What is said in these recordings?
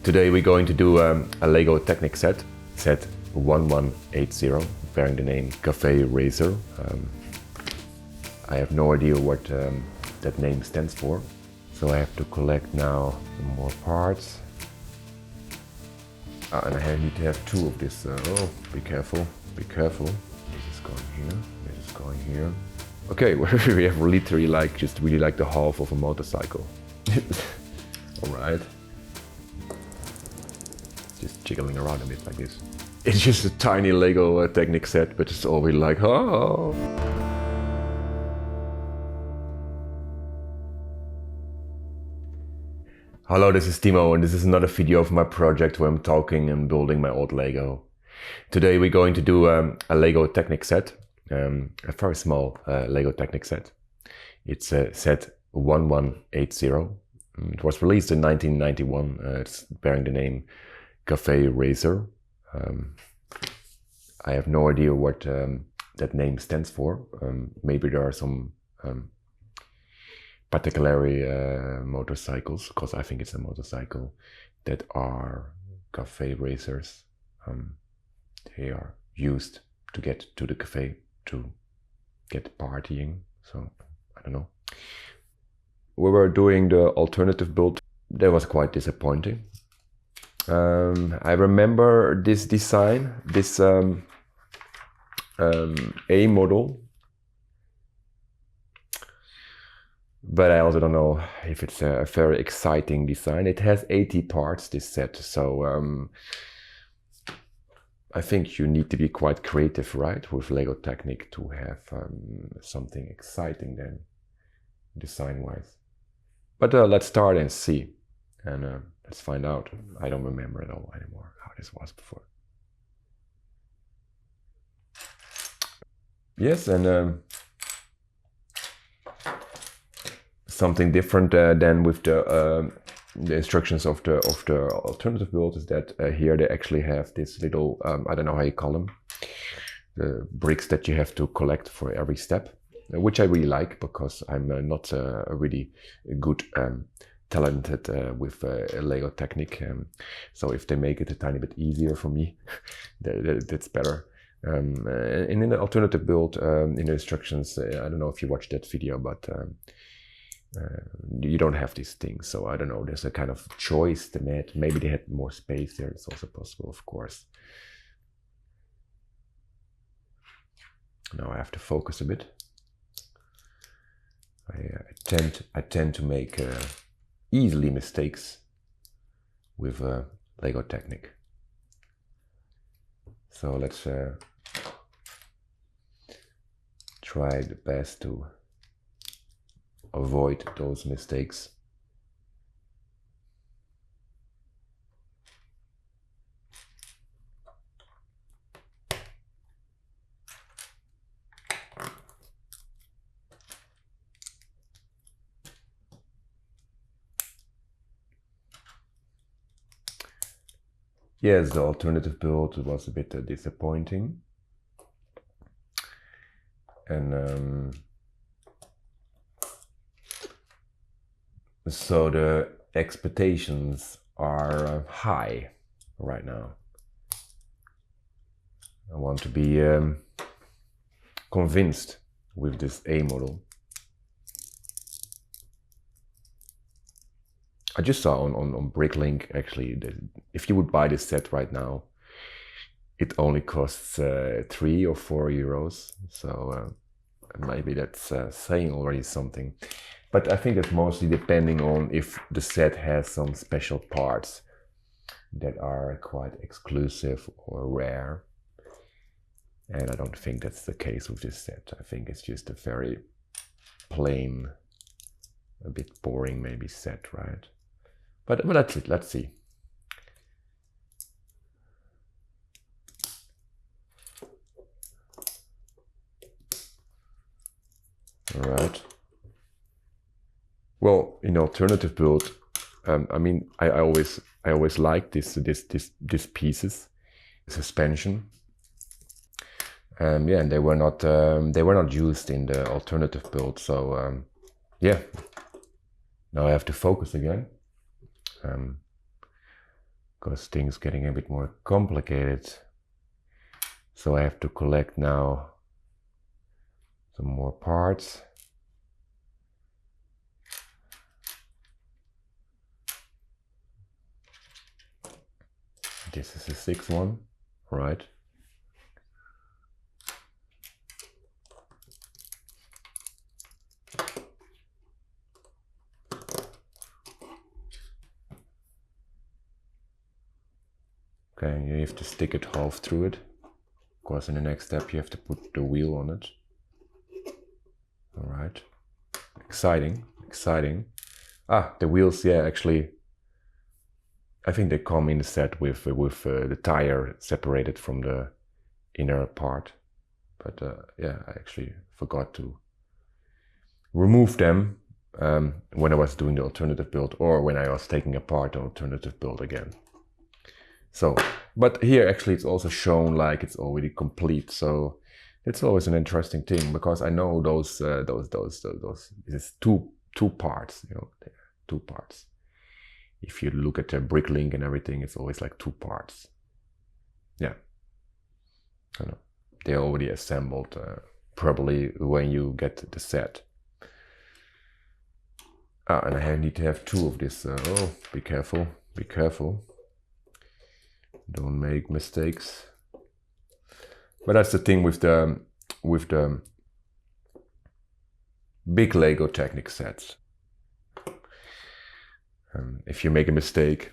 Today we're going to do a LEGO Technic set 1180, bearing the name Cafe Racer. I have no idea what that name stands for, so I have to collect now some more parts. And I need to have two of this. Oh, be careful, be careful. This is going here, this is going here. Okay, we have literally just really like the half of a motorcycle. All right. Just jiggling around a bit like this. It's just a tiny LEGO Technic set, but it's always like, oh. Hello, this is Timo, and this is another video of my project where I'm talking and building my old LEGO. Today we're going to do a LEGO Technic set, a very small LEGO Technic set. It's set 1180. It was released in 1991. It's bearing the name Cafe Racer. I have no idea what that name stands for. Maybe there are some particular motorcycles, because I think it's a motorcycle, that are cafe racers. They are used to get to the cafe, to get partying, so I don't know. We were doing the alternative build. That was quite disappointing. I remember this design, this A model, but I also don't know if it's a very exciting design. It has 80 parts, this set, so I think you need to be quite creative, right, with LEGO Technic to have something exciting then, design-wise. But let's start and see, and let's find out. I don't remember at all anymore how this was before. Yes, and something different than with the instructions of the alternative build is that here they actually have this little, I don't know how you call them, the bricks that you have to collect for every step, which I really like, because I'm not a really good talented with LEGO Technic, so if they make it a tiny bit easier for me, that's better. And in the alternative build, in the instructions, I don't know if you watched that video, but you don't have these things, so I don't know, there's a kind of choice they made. Maybe they had more space there, it's also possible, of course. Now I have to focus a bit. I tend to make easily mistakes with LEGO Technic. So let's try the best to avoid those mistakes. Yes, the alternative build was a bit disappointing, and so the expectations are high right now. I want to be convinced with this A model. I just saw on Bricklink actually that if you would buy this set right now, it only costs 3 or 4 euros. So maybe that's saying already something. But I think that's mostly depending on if the set has some special parts that are quite exclusive or rare. And I don't think that's the case with this set. I think it's just a very plain, a bit boring maybe set, right? But that's it, let's see. All right. Well, in alternative build, I mean, I always like this pieces, suspension. Yeah, and they were not used in the alternative build. So yeah, now I have to focus again. because things getting a bit more complicated. So I have to collect now some more parts. This is the sixth one, right? Okay, you have to stick it half through it. Of course, in the next step, you have to put the wheel on it. All right, exciting, exciting. Ah, the wheels, yeah, actually, I think they come in the set with the tire separated from the inner part. But yeah, I actually forgot to remove them when I was doing the alternative build, or when I was taking apart the alternative build again. So, but here actually it's also shown like it's already complete. So it's always an interesting thing, because I know those it's two parts, you know, two parts. If you look at the brick link and everything, it's always like two parts. Yeah, I know. They're already assembled probably when you get the set. Ah, and I need to have two of this. Oh, be careful, be careful. Don't make mistakes. But that's the thing with the big LEGO Technic sets. If you make a mistake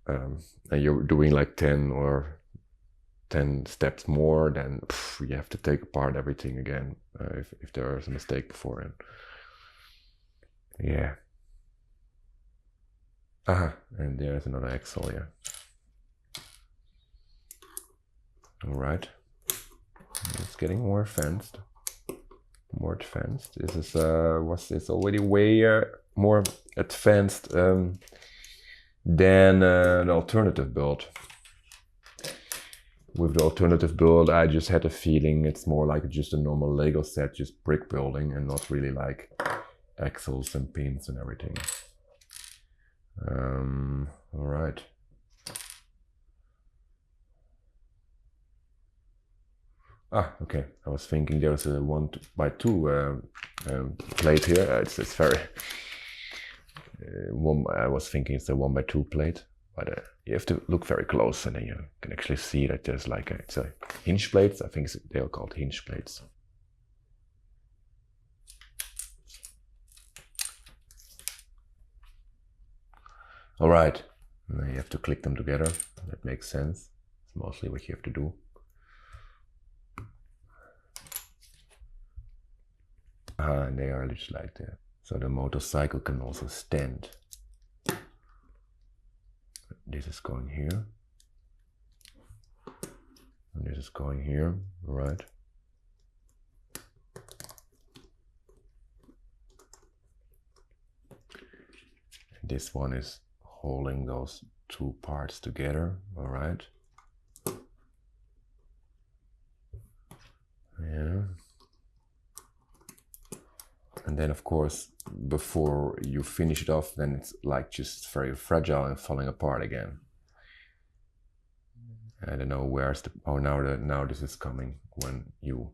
and you're doing like 10 steps more, then you have to take apart everything again if there is a mistake beforehand. Yeah. Aha, and there's another axle, yeah. All right. It's getting more advanced. More advanced. This is it's already way more advanced than the alternative build. With the alternative build, I just had a feeling it's more like just a normal Lego set, just brick building, and not really like axles and pins and everything. All right. Ah, okay. I was thinking there was a 1x2 plate here. It's very. I was thinking it's a 1x2 plate, but you have to look very close, and then you can actually see that there's like it's a hinge plates. I think they are called hinge plates. All right. Now you have to click them together. That makes sense. It's mostly what you have to do. And they are just like that. So the motorcycle can also stand. This is going here. And this is going here, right? And this one is holding those two parts together, all right? Yeah. And then of course, before you finish it off, then it's like just very fragile and falling apart again. I don't know where's the, oh, now this is coming when you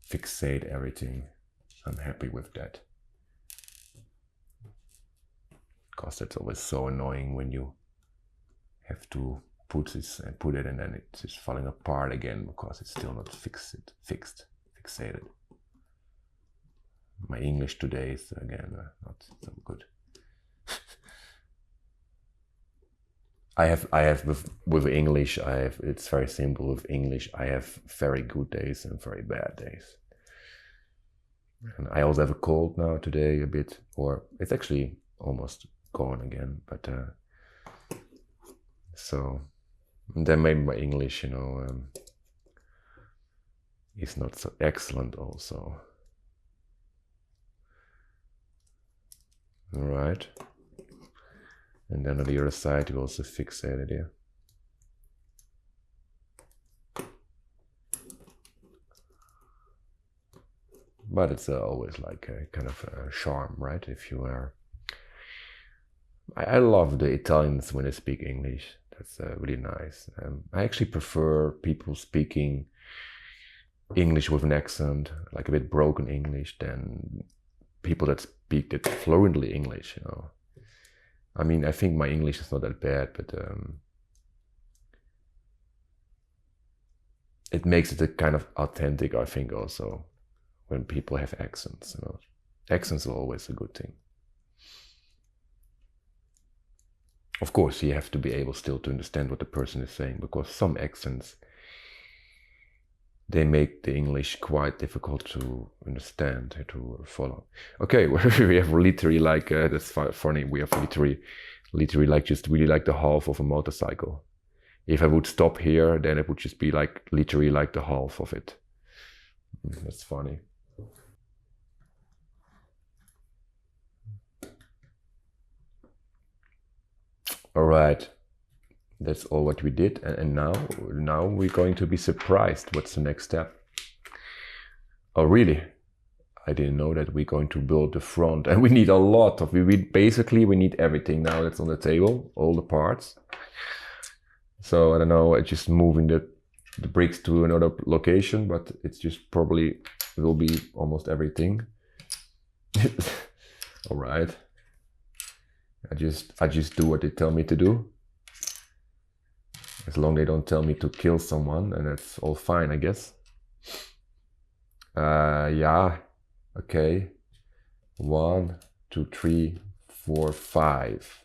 fixate everything. I'm happy with that. Because that's always so annoying when you have to put it and then it's just falling apart again because it's still not fixated. My English today is again not so good. I have with English, it's very simple with English. I have very good days and very bad days. And I also have a cold now today a bit, or it's actually almost gone again, but so then maybe my English, you know, is not so excellent also. All right. And then on the other side, you also fixate it here. But it's always like a kind of a charm, right? If you are... I love the Italians when they speak English. That's really nice. I actually prefer people speaking English with an accent, like a bit broken English, than people that speak that fluently English, you know. I mean, I think my English is not that bad, but it makes it a kind of authentic, I think, also, when people have accents, you know. Accents are always a good thing. Of course, you have to be able still to understand what the person is saying, because some accents, they make the English quite difficult to understand, to follow. Okay, we have literally like, that's funny, we have literally like just really like the half of a motorcycle. If I would stop here, then it would just be like literally like the half of it. That's funny. All right, that's all what we did, and now we're going to be surprised. What's the next step? Oh, really? I didn't know that we're going to build the front, and we need a lot of. Basically we need everything now that's on the table, all the parts. So I don't know. I'm just moving the bricks to another location, but it's just probably will be almost everything. All right. I just do what they tell me to do. As long as they don't tell me to kill someone, and that's all fine, I guess. Yeah. Okay. 1, 2, 3, 4, 5.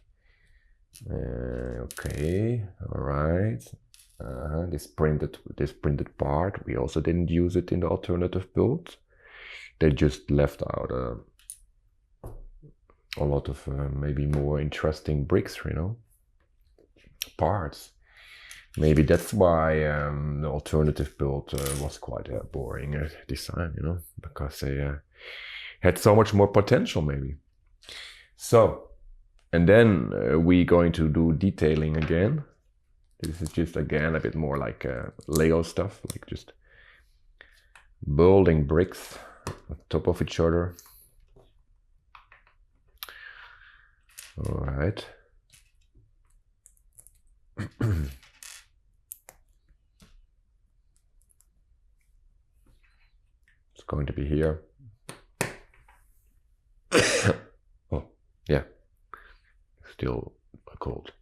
Okay. All right. This printed part, we also didn't use it in the alternative build. They just left out a lot of maybe more interesting bricks, you know, parts. Maybe that's why the alternative build was quite a boring design, you know, because they had so much more potential, maybe. So, and then we're going to do detailing again. This is just again a bit more like Lego stuff, like just building bricks on top of each other. All right. It's going to be here. Oh, yeah. Still cold.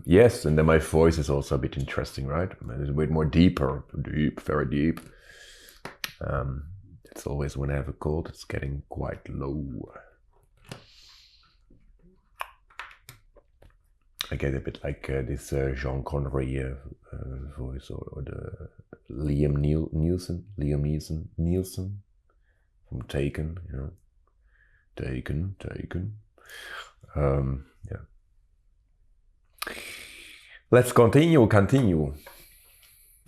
Yes, and then my voice is also a bit interesting, right? It's a bit more deeper, deep, very deep. It's always when I have a cold, it's getting quite low. I get a bit like this Jean Connery voice, or the Liam Neeson from Taken, you know, Taken. Yeah. Let's continue.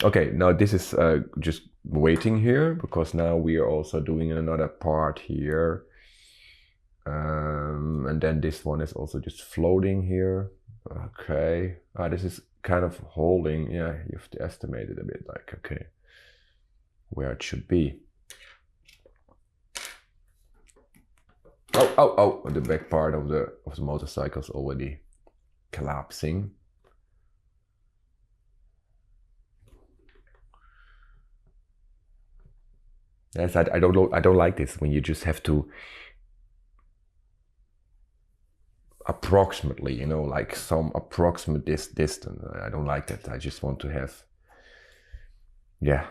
Okay, now this is just waiting here, because now we are also doing another part here. And then this one is also just floating here. Okay, this is kind of holding, yeah, you have to estimate it a bit, like, okay, where it should be. Oh, the back part of the motorcycle is already collapsing. Yes, I don't like this, when you just have to approximately, you know, like some approximate distance. I don't like that. I just want to have, yeah.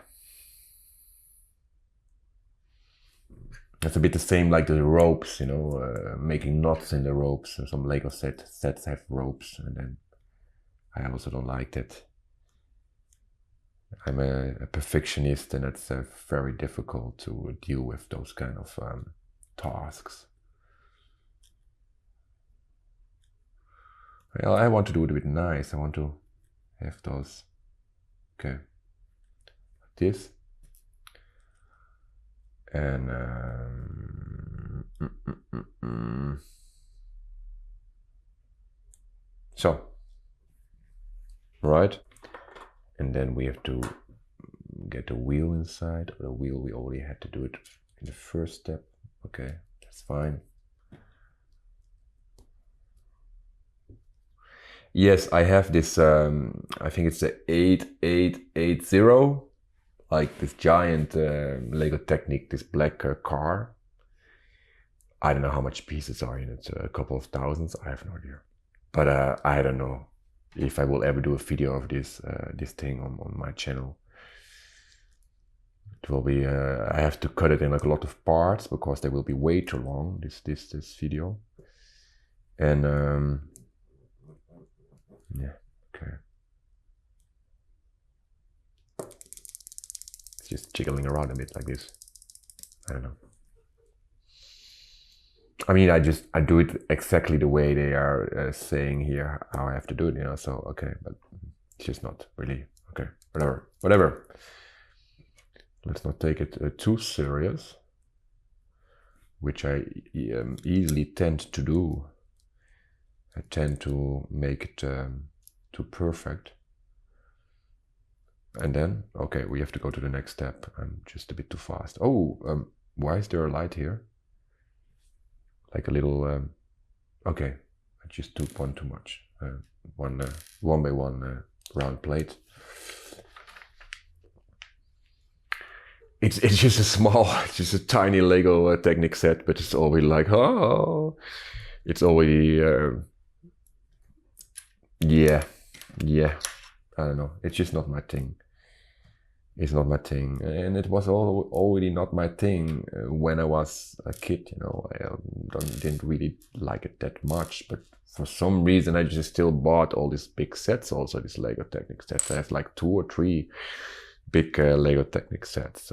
It's a bit the same like the ropes, you know, making knots in the ropes. And some Lego sets have ropes, and then I also don't like that. I'm a perfectionist, and it's very difficult to deal with those kind of tasks. Well, I want to do it a bit nice. I want to have those, okay, like this. And so, right, and then we have to get the wheel inside. The wheel, we already had to do it in the first step. Okay, that's fine. Yes, I have this, I think it's the 8880, like this giant LEGO Technic, this black car. I don't know how much pieces are in it, a couple of thousands, I have no idea. But I don't know if I will ever do a video of this thing on my channel. It will be, I have to cut it in like a lot of parts because they will be way too long, this video. And yeah, okay. It's just jiggling around a bit like this. I don't know. I mean, I do it exactly the way they are saying here how I have to do it, you know. So okay, but it's just not really okay. Whatever. Let's not take it too serious, which I easily tend to do. I tend to make it too perfect. And then, okay, we have to go to the next step. I'm just a bit too fast. Oh, why is there a light here? Like a little, okay, I just took one too much. One by one round plate. It's just a small, it's just a tiny LEGO Technic set, but it's already like, oh, it's already, yeah, I don't know. It's just not my thing. It's not my thing, and it was already not my thing when I was a kid. You know, I didn't really like it that much, but for some reason I just still bought all these big sets. Also, these LEGO Technic sets. I have like 2 or 3 big LEGO Technic sets.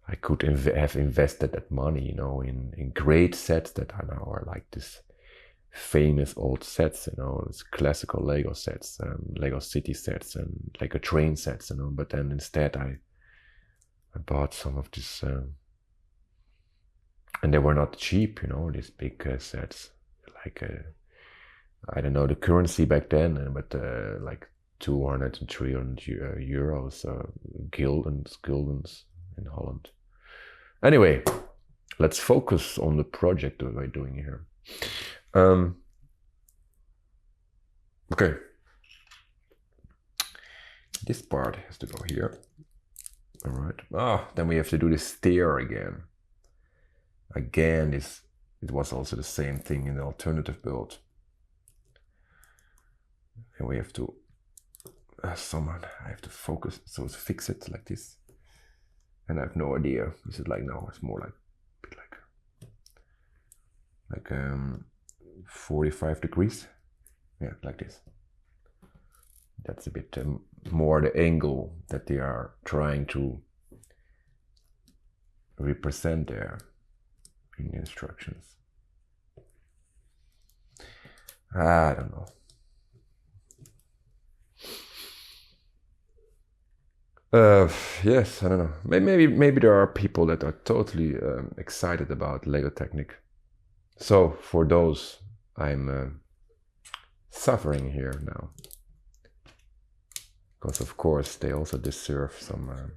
I could have invested that money, you know, in great sets that are now are like this famous old sets, you know, it's classical LEGO sets, LEGO city sets and LEGO train sets, you know. But then instead I bought some of this, and they were not cheap, you know, these big sets. Like I don't know the currency back then, but like 200 and 300 euros, guildens in Holland. Anyway, let's focus on the project that we're doing here. Okay, this part has to go here. All right. Then we have to do the stair again. Again, it was also the same thing in the alternative build. And we have to someone I have to focus, so to fix it like this. And I have no idea. Is it like no? It's more like a bit like 45 degrees. Yeah, like this. That's a bit more the angle that they are trying to represent there in the instructions. I don't know. Yes, I don't know. Maybe there are people that are totally excited about LEGO Technic. So for those, I'm suffering here now, because of course they also deserve some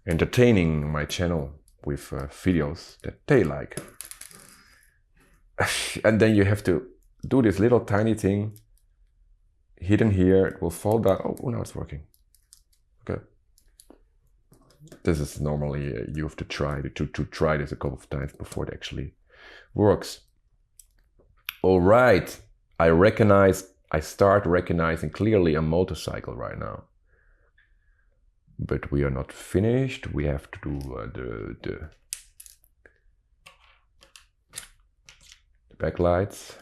entertaining my channel with videos that they like. And then you have to do this little tiny thing hidden here. It will fall down. Oh, now it's working. Okay. This is normally you have to try to try this a couple of times before it actually works. All right. I start recognizing clearly a motorcycle right now. But we are not finished. We have to do the backlights.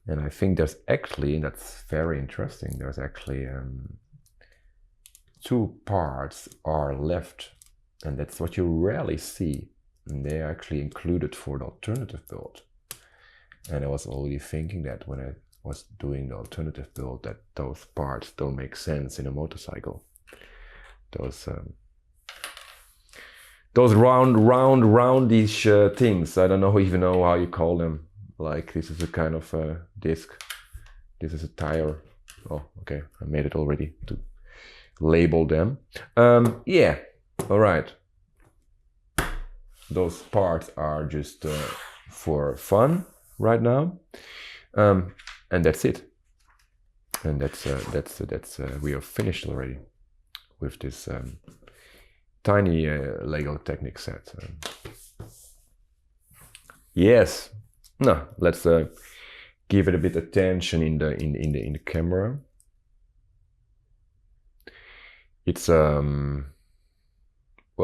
And I think there's actually, that's very interesting, there's actually 2 parts are left. And that's what you rarely see. And they are actually included for the alternative build. And I was already thinking that when I was doing the alternative build, that those parts don't make sense in a motorcycle. Those roundish things. I don't even know how you call them. Like this is a kind of disc. This is a tire. Oh, okay. I made it already to label them. Yeah. All right. Those parts are just for fun right now. And that's it. And we are finished already with this tiny LEGO Technic set. Yes. No, let's give it a bit attention in the camera. It's well,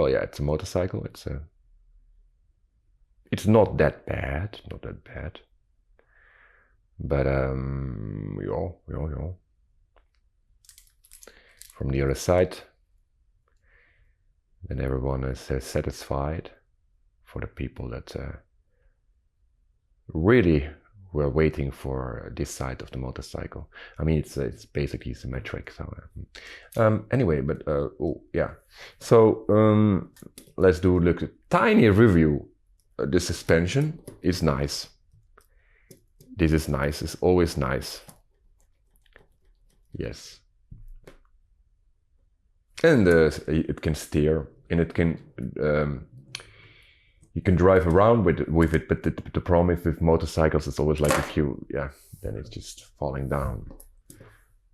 yeah, it's a motorcycle. It's not that bad, but yeah. From the other side, then everyone is satisfied. For the people that really were waiting for this side of the motorcycle. I mean, it's basically symmetric. So anyway, but oh yeah. So let's do a tiny review. The suspension is nice. This is nice. It's always nice. Yes. And it can steer, and it can. You can drive around with it, but the problem with motorcycles is always like then it's just falling down.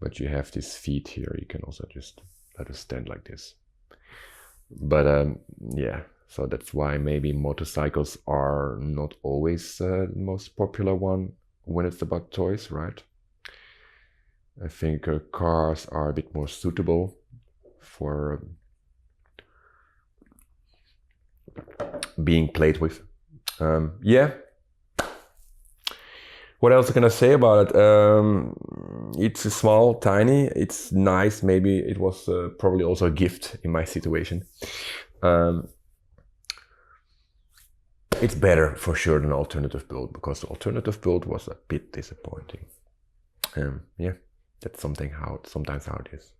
But you have this feet here, you can also just let it stand like this. But yeah, so that's why maybe motorcycles are not always the most popular one when it's about toys, right? I think cars are a bit more suitable for being played with. Yeah. What else can I say about it? It's small, tiny. It's nice. Maybe it was probably also a gift in my situation. It's better for sure than alternative build, because the alternative build was a bit disappointing. Yeah, that's sometimes how it is.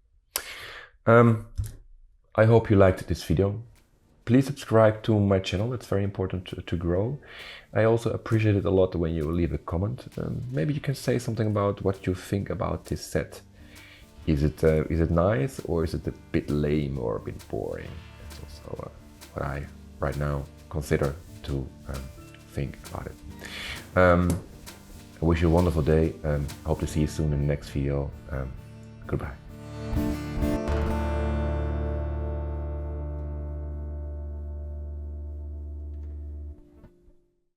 I hope you liked this video. Please subscribe to my channel, it's very important to grow. I also appreciate it a lot when you leave a comment. Maybe you can say something about what you think about this set. Is it nice, or is it a bit lame or a bit boring? That's also what I right now consider to think about it. I wish you a wonderful day. Hope to see you soon in the next video. Goodbye.